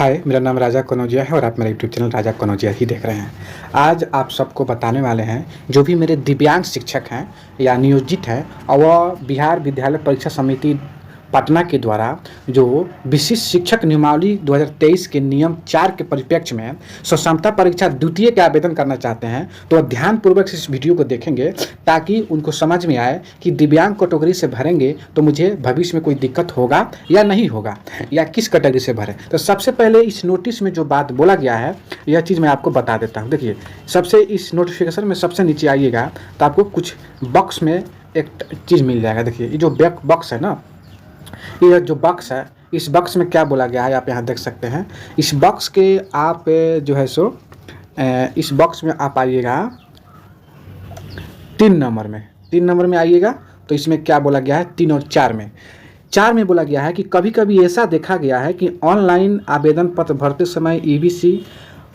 हाय, मेरा नाम राजा कनौजिया है और आप मेरा यूट्यूब चैनल राजा कनौजिया ही देख रहे हैं। आज आप सबको बताने वाले हैं जो भी मेरे दिव्यांग शिक्षक हैं या नियोजित हैं और वह बिहार विद्यालय परीक्षा समिति पटना के द्वारा जो विशिष्ट शिक्षक नियमावली 2023 के नियम 4 के परिप्रेक्ष्य में सक्षमता परीक्षा द्वितीय के आवेदन करना चाहते हैं तो ध्यानपूर्वक इस वीडियो को देखेंगे ताकि उनको समझ में आए कि दिव्यांग कैटेगरी से भरेंगे तो मुझे भविष्य में कोई दिक्कत होगा या नहीं होगा या किस कैटेगरी से भरें। तो सबसे पहले इस नोटिस में जो बात बोला गया है यह चीज़ मैं आपको बता देता हूँ। देखिए, सबसे इस नोटिफिकेशन में सबसे नीचे आइएगा तो आपको कुछ बॉक्स में एक चीज़ मिल जाएगा। देखिए, ये जो बॉक्स है ना, ये जो बॉक्स है, इस बॉक्स में क्या बोला गया है आप यहाँ देख सकते हैं। इस बॉक्स के आप जो है सो इस बॉक्स में आप आइएगा 3 नंबर में आइएगा तो इसमें क्या बोला गया है 3 और 4 में बोला गया है कि कभी कभी ऐसा देखा गया है कि ऑनलाइन आवेदन पत्र भरते समय ईबीसी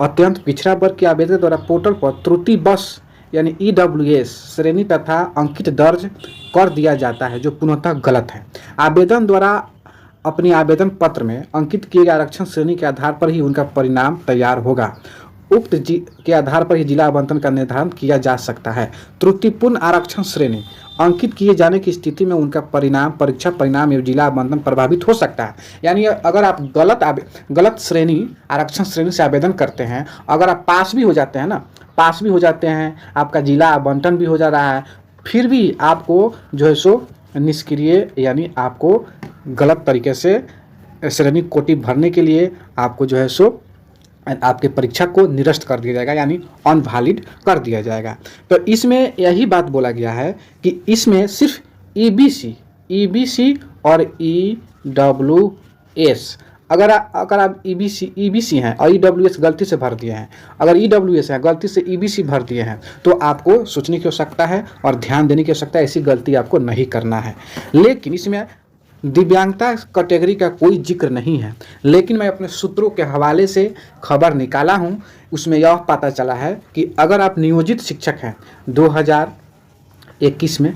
अत्यंत पिछड़ा वर्ग के आवेदक द्वारा पोर्टल पर त्रुटि बस यानी EWS श्रेणी तथा अंकित दर्ज कर दिया जाता है जो पूर्णतः गलत है। आवेदन द्वारा अपने आवेदन पत्र में अंकित किए गए आरक्षण श्रेणी के आधार पर ही उनका परिणाम तैयार होगा। उक्त के आधार पर ही जिला आवंटन का निर्धारण किया जा सकता है। त्रुटिपूर्ण आरक्षण श्रेणी अंकित किए जाने की स्थिति में उनका परीक्षा परिणाम एवं जिला आवंटन प्रभावित हो सकता है। यानी अगर आप गलत श्रेणी आरक्षण श्रेणी से आवेदन करते हैं, अगर आप पास भी हो जाते हैं, आपका जिला आवंटन भी हो जा रहा है, फिर भी आपको जो है सो निष्क्रिय यानी आपको गलत तरीके से श्रेणी कोटि भरने के लिए आपको जो है सो आपके परीक्षा को निरस्त कर दिया जाएगा यानी अनवैलिड कर दिया जाएगा। तो इसमें यही बात बोला गया है कि इसमें सिर्फ EBC और EWS अगर आप EBC हैं और EWS गलती से भर दिए हैं, अगर EWS है गलती से EBC भर दिए हैं तो आपको सोचने की आवश्यकता है और ध्यान देने की आवश्यकता है। ऐसी गलती आपको नहीं करना है। लेकिन इसमें दिव्यांगता कैटेगरी का कोई जिक्र नहीं है, लेकिन मैं अपने सूत्रों के हवाले से खबर निकाला हूं, उसमें यह पता चला है कि अगर आप नियोजित शिक्षक हैं 2021 में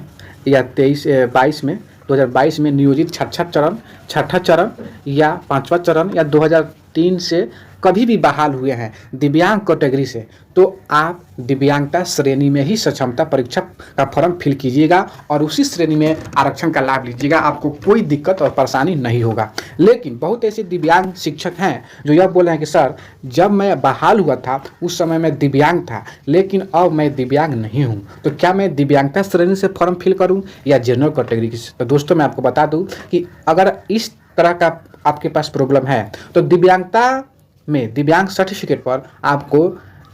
या 2022 में नियोजित छठा चरण या 5वां चरण या 2003 से कभी भी बहाल हुए हैं दिव्यांग कैटेगरी से, तो आप दिव्यांगता श्रेणी में ही सक्षमता परीक्षा का फॉर्म फिल कीजिएगा और उसी श्रेणी में आरक्षण का लाभ लीजिएगा। आपको कोई दिक्कत और परेशानी नहीं होगा। लेकिन बहुत ऐसे दिव्यांग शिक्षक हैं जो यह बोल रहे हैं कि सर, जब मैं बहाल हुआ था उस समय मैं दिव्यांग था, लेकिन अब मैं दिव्यांग नहीं हूँ, तो क्या मैं दिव्यांगता श्रेणी से फॉर्म फिल करूँ या जनरल कैटेगरी से? तो दोस्तों, मैं आपको बता दूँ कि अगर इस तरह का आपके पास प्रॉब्लम है तो दिव्यांगता में दिव्यांग सर्टिफिकेट पर आपको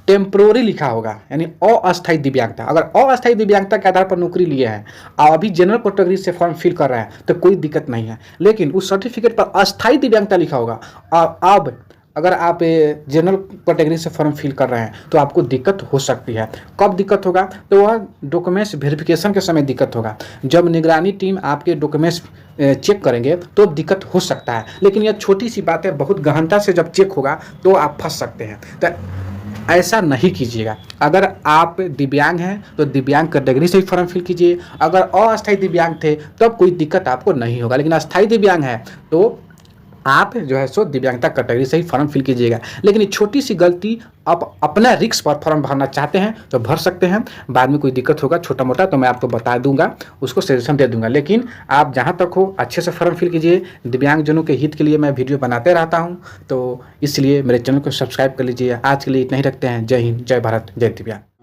टेम्पोररी लिखा होगा यानी अस्थायी दिव्यांगता। अगर अस्थायी दिव्यांगता के आधार पर नौकरी लिए हैं और अभी जनरल कैटेगरी से फॉर्म फिल कर रहे हैं तो कोई दिक्कत नहीं है, लेकिन उस सर्टिफिकेट पर अस्थायी दिव्यांगता लिखा होगा और अब अगर आप जनरल कैटेगरी से फॉर्म फिल कर रहे हैं तो आपको दिक्कत हो सकती है। कब दिक्कत होगा? तो वह डॉक्यूमेंट्स वेरिफिकेशन के समय दिक्कत होगा। जब निगरानी टीम आपके डॉक्यूमेंट्स चेक करेंगे तो दिक्कत हो सकता है, लेकिन यह छोटी सी बात है, बहुत गहनता से जब चेक होगा तो आप फंस सकते हैं। तो ऐसा नहीं कीजिएगा। अगर आप दिव्यांग हैं तो दिव्यांग कैटेगरी से ही फॉर्म फिल कीजिए। अगर अस्थायी दिव्यांग थे तब कोई दिक्कत आपको नहीं होगा, लेकिन अस्थायी दिव्यांग है तो आप जो है सो दिव्यांगता कैटेगरी से ही फॉर्म फिल कीजिएगा। लेकिन ये छोटी सी गलती आप अपना रिस्क पर फॉर्म भरना चाहते हैं तो भर सकते हैं, बाद में कोई दिक्कत होगा छोटा मोटा तो मैं आपको बता दूंगा, उसको सजेशन दे दूंगा। लेकिन आप जहां तक हो अच्छे से फॉर्म फिल कीजिए। दिव्यांगजनों के हित के लिए मैं वीडियो बनाते रहता हूं, तो इसलिए मेरे चैनल को सब्सक्राइब कर लीजिए। आज के लिए इतना ही रखते हैं। जय हिंद, जय भारत, जय दिव्यांग।